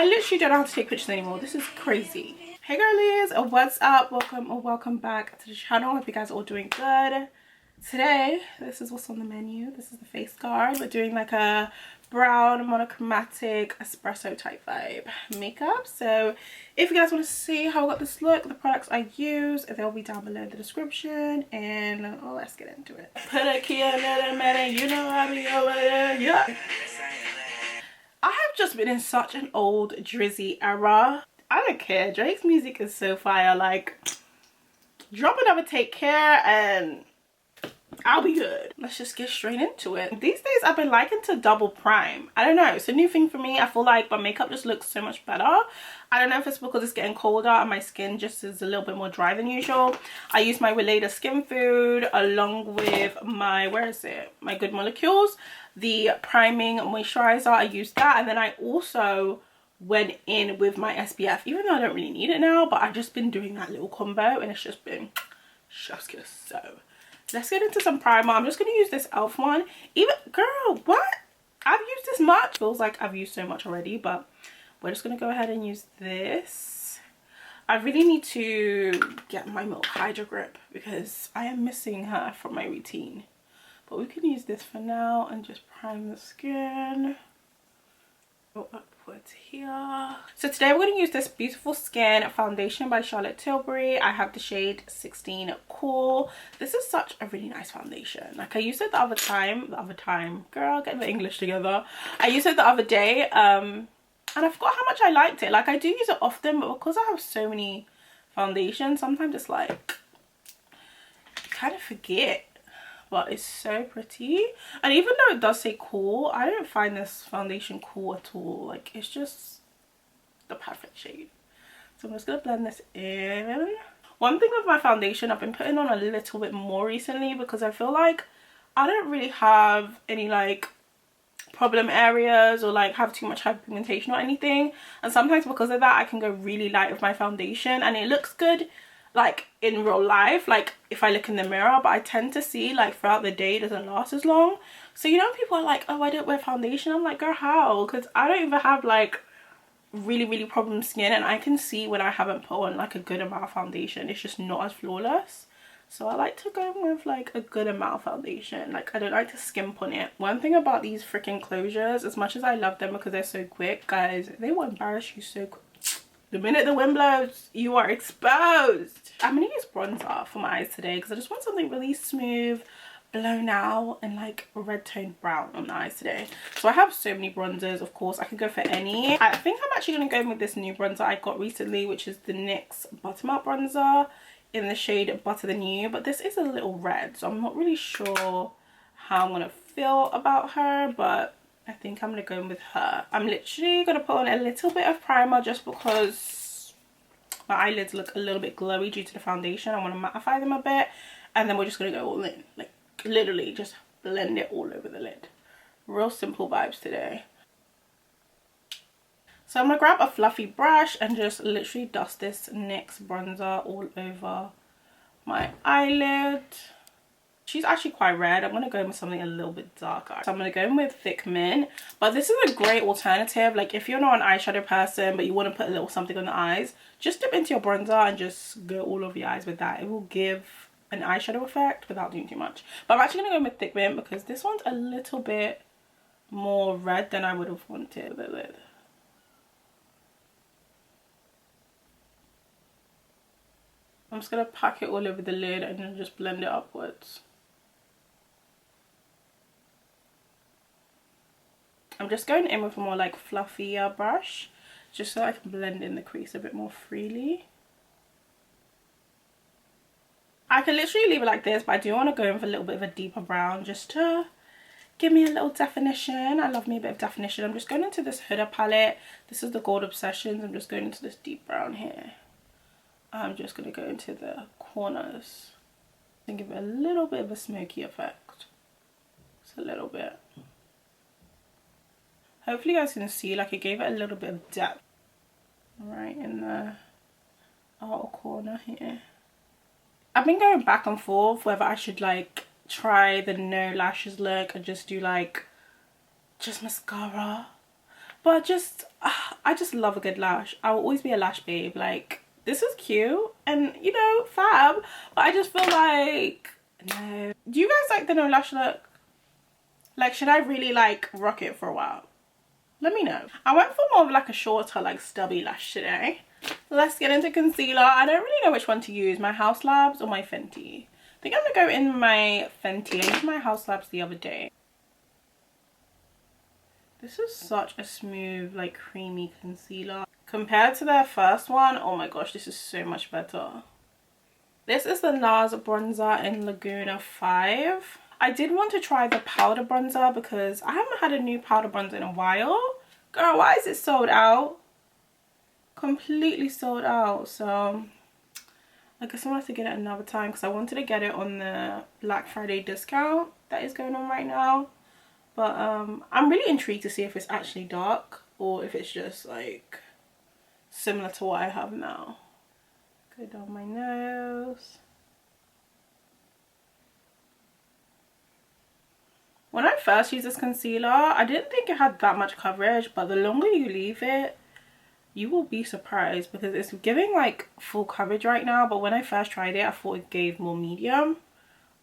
I literally don't know how to take pictures anymore. This is crazy. Hey girlies, what's up? Welcome back to the channel. Hope you guys are all doing good. Today, this is what's on the menu. This is the face guard. We're doing like a brown monochromatic espresso type vibe makeup. So if you guys want to see how I got this look, the products I use, they'll be down below in the description. And let's get into it. Put a key in a minute, you know I be over there, yeah. I have just been in such an old Drizzy era. I don't care. Drake's music is so fire. Like, drop another Take Care and I'll be good. Let's just get straight into it. These days I've been liking to double prime. I don't know, it's a new thing for me. I feel like my makeup just looks so much better. I don't know if it's because it's getting colder and my skin just is a little bit more dry than usual. I use my Relator Skin Food along with my, my Good Molecules, the priming moisturizer. I used that, and then I also went in with my SPF, even though I don't really need it now, but I've just been doing that little combo and it's just been chef's kiss. So let's get into some primer. I'm just going to use this e.l.f. one. Even, girl, what? I've used this much. Feels like I've used so much already, but we're just going to go ahead and use this. I really need to get my Milk Hydro Grip because I am missing her from my routine. But we can use this for now and just prime the skin. Go upwards here. So today we're going to use this Beautiful Skin foundation by Charlotte Tilbury. I have the shade 16 Cool. This is such a really nice foundation. Like, I used it the other time, girl, get the English together. I used it the other day and I forgot how much I liked it. Like, I do use it often, but because I have so many foundations, sometimes it's like you kind of forget. But it's so pretty, and even though it does say cool, I don't find this foundation cool at all. Like, it's just the perfect shade. So I'm just gonna blend this in. One thing with my foundation, I've been putting on a little bit more recently because I feel like I don't really have any like problem areas or like have too much hyperpigmentation or anything, and sometimes because of that I can go really light with my foundation and it looks good like in real life, like if I look in the mirror, but I tend to see like throughout the day it doesn't last as long. So you know, people are like, oh, I don't wear foundation. I'm like, girl, how? Because I don't even have like really problem skin, and I can see when I haven't put on like a good amount of foundation, it's just not as flawless. So I like to go with like a good amount of foundation. Like, I don't like to skimp on it. One thing about these freaking closures, as much as I love them because they're so quick, guys, they will embarrass you so quick. The minute the wind blows, you are exposed. I'm gonna use bronzer for my eyes today because I just want something really smooth, blown out, and like red toned brown on the eyes today. So I have so many bronzers. Of course, I could go for any. I think I'm actually gonna go with this new bronzer I got recently, which is the NYX Buttermilk bronzer in the shade Butter Than You. But this is a little red, so I'm not really sure how I'm gonna feel about her, but I think I'm gonna go in with her. I'm literally gonna put on a little bit of primer just because my eyelids look a little bit glowy due to the foundation. I want to mattify them a bit, and then we're just gonna go all in, like literally just blend it all over the lid. Real simple vibes today. So I'm gonna grab a fluffy brush and just literally dust this NYX bronzer all over my eyelid. She's actually quite red. I'm going to go in with something a little bit darker. So I'm going to go in with Thick Mint. But this is a great alternative. Like, if you're not an eyeshadow person but you want to put a little something on the eyes, just dip into your bronzer and just go all over your eyes with that. It will give an eyeshadow effect without doing too much. But I'm actually going to go with Thick Mint because this one's a little bit more red than I would have wanted with it. I'm just going to pack it all over the lid and then just blend it upwards. I'm just going in with a more like fluffier brush just so I can blend in the crease a bit more freely. I can literally leave it like this, but I do want to go in with a little bit of a deeper brown just to give me a little definition. I love me a bit of definition. I'm just going into this Huda palette. This is the Gold Obsessions. I'm just going into this deep brown here. I'm just going to go into the corners and give it a little bit of a smoky effect. Just a little bit. Hopefully you guys can see, like, it gave it a little bit of depth right in the outer corner here. I've been going back and forth whether I should like try the no lashes look and just do like just mascara. But just I just love a good lash. I will always be a lash babe. Like, this is cute and, you know, fab, but I just feel like, no. Do you guys like the no lash look? Like, should I really like rock it for a while? Let me know. I went for more of like a shorter, like stubby lash today. Let's get into concealer. I don't really know which one to use, my House Labs or my Fenty. I think I'm gonna go in my Fenty. I used my House Labs the other day. This is such a smooth, like creamy concealer. Compared to their first one, oh my gosh, this is so much better. This is the NARS bronzer in Laguna 5. I did want to try the powder bronzer because I haven't had a new powder bronzer in a while. Girl, why is it sold out? Completely sold out. So I guess I'm gonna have to get it another time because I wanted to get it on the Black Friday discount that is going on right now. But I'm really intrigued to see if it's actually dark or if it's just like similar to what I have now. Go down my nose. When I first used this concealer, I didn't think it had that much coverage, but the longer you leave it, you will be surprised because it's giving like full coverage right now, but when I first tried it, I thought it gave more medium.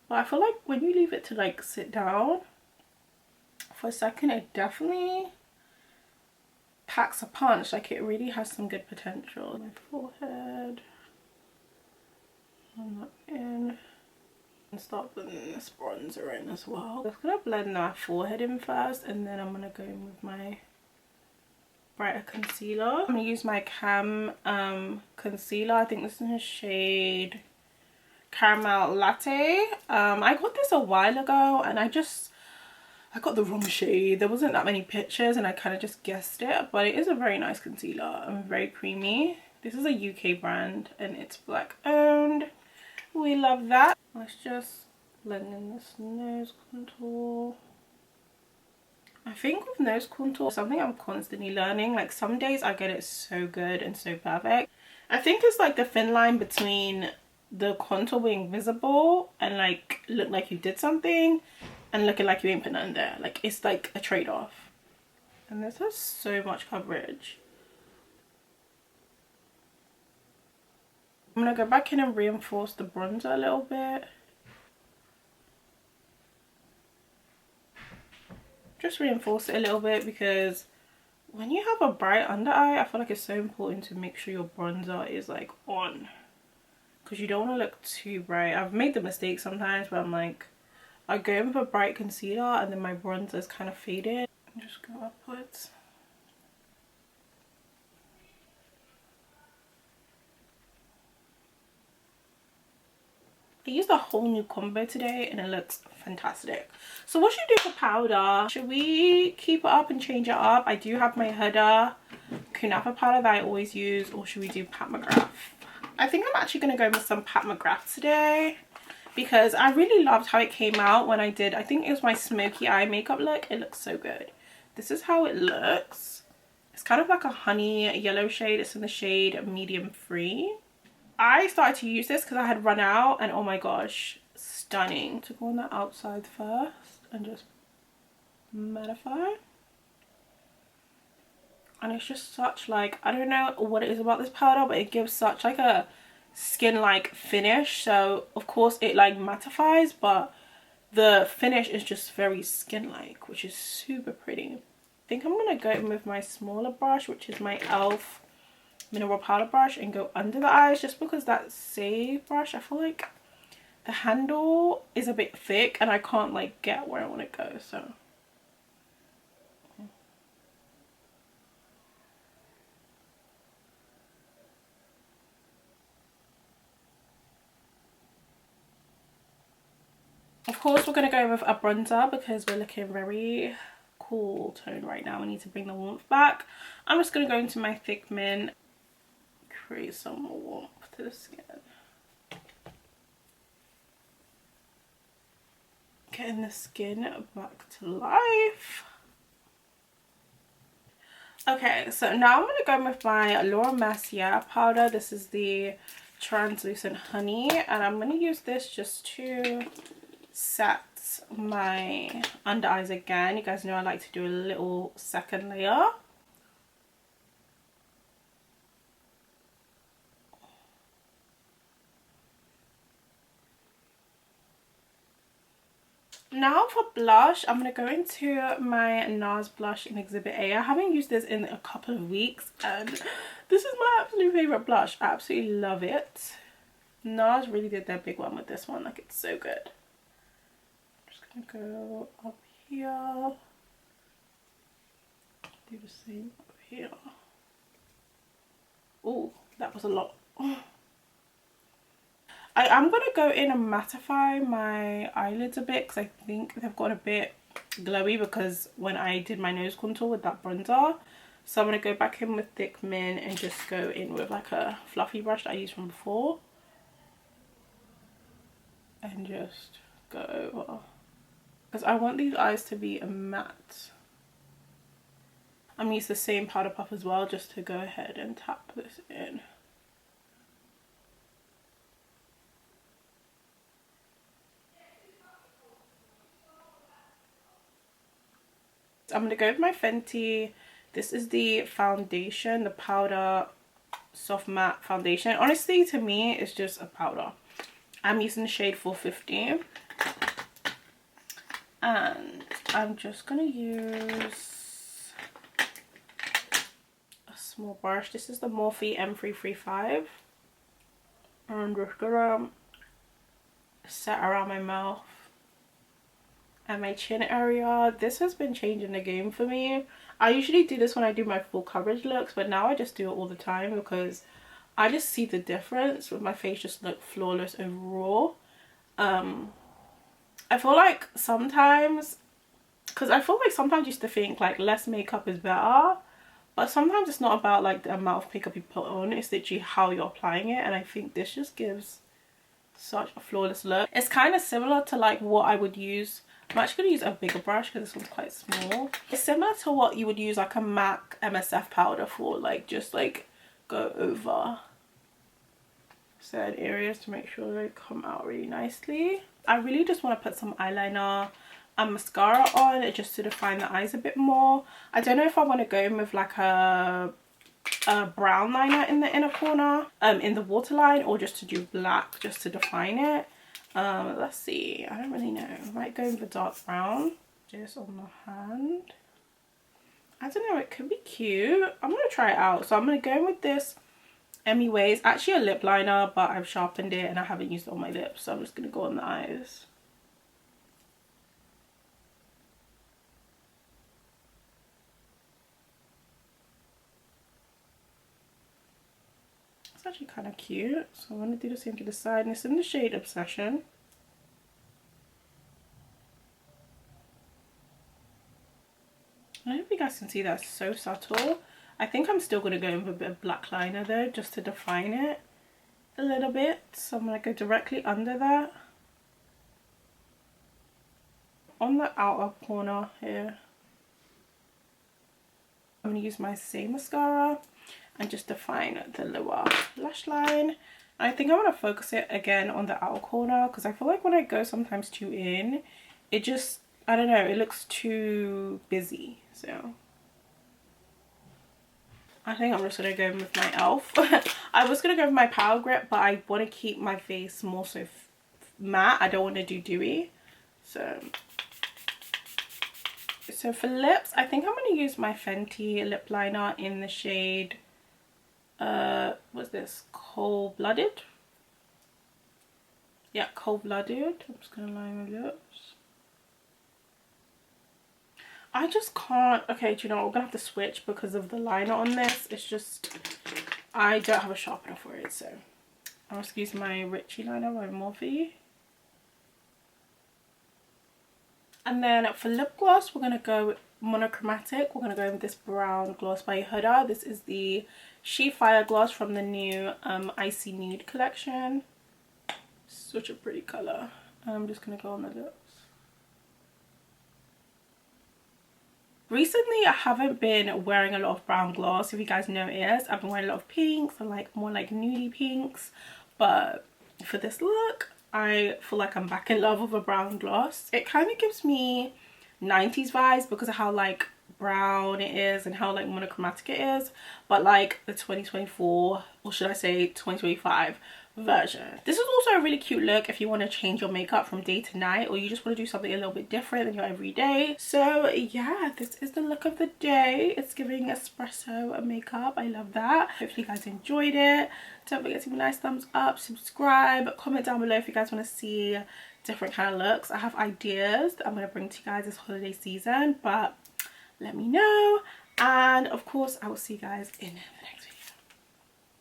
But I feel like when you leave it to like sit down for a second, it definitely packs a punch. Like, it really has some good potential. My forehead, run that in, and start blending this bronzer in as well. I'm just gonna blend my forehead in first, and then I'm gonna go in with my brighter concealer. I'm gonna use my Cam concealer. I think this is in the shade Caramel Latte. I got this a while ago and I got the wrong shade. There wasn't that many pictures and I kind of just guessed it, but it is a very nice concealer and very creamy. This is a UK brand and it's Black owned. We love that. Let's just blend in this nose contour. I think with nose contour, something I'm constantly learning. Like, some days I get it so good and so perfect. I think it's like the thin line between the contour being visible and like look like you did something and looking like you ain't put nothing there. Like, it's like a trade-off. And this has so much coverage. I'm gonna go back in and reinforce the bronzer a little bit. Just reinforce it a little bit because when you have a bright under eye, I feel like it's so important to make sure your bronzer is like on, because you don't want to look too bright. I've made the mistake sometimes where I'm like, I go in with a bright concealer and then my bronzer is kind of faded. Just go upwards. I used a whole new combo today and it looks fantastic. So what should we do for powder? Should we keep it up and change it up? I do have my Huda Kunafa powder that I always use, or should we do Pat McGrath? I think I'm actually going to go with some Pat McGrath today because I really loved how it came out when I did, I think it was my smoky eye makeup look. It looks so good. This is how it looks. It's kind of like a honey yellow shade. It's in the shade Medium Free. I started to use this because I had run out and oh my gosh, stunning. To go on the outside first and just mattify. And it's just such like, I don't know what it is about this powder, but it gives such like a skin like finish. So of course it like mattifies, but the finish is just very skin like, which is super pretty. I think I'm gonna go in with my smaller brush, which is my e.l.f. mineral powder brush, and go under the eyes, just because that Save brush, I feel like the handle is a bit thick and I can't like get where I want to go. So of course we're going to go with a bronzer because we're looking very cool tone right now. We need to bring the warmth back. I'm just going to go into my Thick Mint, create some more warmth to the skin. Getting the skin back to life. Okay, so now I'm going to go with my Laura Mercier powder. This is the Translucent Honey, and I'm going to use this just to set my under eyes again. You guys know I like to do a little second layer. Now for blush, I'm going to go into my NARS blush in Exhibit A. I haven't used this in a couple of weeks and this is my absolute favourite blush. I absolutely love it. NARS really did their big one with this one. Like, it's so good. I'm just going to go up here. Do the same up here. Oh, that was a lot. I'm going to go in and mattify my eyelids a bit because I think they've got a bit glowy because when I did my nose contour with that bronzer. So I'm going to go back in with Thick Mint and just go in with like a fluffy brush that I used from before. And just go over. Because I want these eyes to be a matte. I'm going to use the same powder puff as well just to go ahead and tap this in. I'm going to go with my Fenty. This is the foundation, the powder soft matte foundation. Honestly, to me, it's just a powder. I'm using the shade 450. And I'm just going to use a small brush. This is the Morphe M335. I'm just going to set around my mouth and my chin area. This has been changing the game for me. I usually do this when I do my full coverage looks, but now I just do it all the time because I just see the difference with my face just look flawless overall. I feel like sometimes, because I feel like sometimes I used to think like less makeup is better, but sometimes it's not about like the amount of makeup you put on, it's literally how you're applying it. And I think this just gives such a flawless look. It's kind of similar to like what I would use. I'm actually going to use a bigger brush because this one's quite small. It's similar to what you would use like a MAC MSF powder for, like just like go over said areas to make sure they come out really nicely. I really just want to put some eyeliner and mascara on just to define the eyes a bit more. I don't know if I want to go in with like a brown liner in the inner corner, in the waterline, or just to do black just to define it. Let's see, I don't really know. I might go with the dark brown just on the hand. I don't know, it could be cute. I'm gonna try it out. So I'm gonna go in with this Ways, actually a lip liner, but I've sharpened it and I haven't used it on my lips, so I'm just gonna go on the eyes. It's actually kind of cute, so I'm gonna do the same to the side, and it's in the shade Obsession. I don't know if you guys can see, that's so subtle. I think I'm still going to go with a bit of black liner though, just to define it a little bit. So I'm going to go directly under that. On the outer corner here. I'm going to use my same mascara and just define the lower lash line. I think I want to focus it again on the outer corner because I feel like when I go sometimes too in, it just, I don't know, it looks too busy. So I think I'm just going to go with my e.l.f. I was going to go with my Power Grip, but I want to keep my face more so matte. I don't want to do dewy. So for lips, I think I'm going to use my Fenty lip liner in the shade, what's this? Cold Blooded? Yeah, Cold Blooded. I'm just going to line my lips. I just can't. Okay, do you know what? We're gonna have to switch because of the liner on this. It's just, I don't have a sharpener for it, so I'll just use my Richie liner by Morphe. And then for lip gloss, we're gonna go monochromatic. We're gonna go with this brown gloss by Huda. This is the She Fire gloss from the new Icy Nude collection. Such a pretty color. I'm just gonna go on the lips. Recently, I haven't been wearing a lot of brown gloss. If you guys notice, I've been wearing a lot of pinks and like more like nudie pinks. But for this look, I feel like I'm back in love with a brown gloss. It kind of gives me 90s vibes because of how like brown it is and how like monochromatic it is. But like the 2024, or should I say 2025 version. This is also a really cute look if you want to change your makeup from day to night, or you just want to do something a little bit different than your everyday. So yeah, this is the look of the day. It's giving espresso makeup. I love that. Hopefully you guys enjoyed it. Don't forget to give me a nice thumbs up, subscribe, comment down below if you guys want to see different kind of looks. I have ideas that I'm going to bring to you guys this holiday season, but let me know. And of course I will see you guys in the next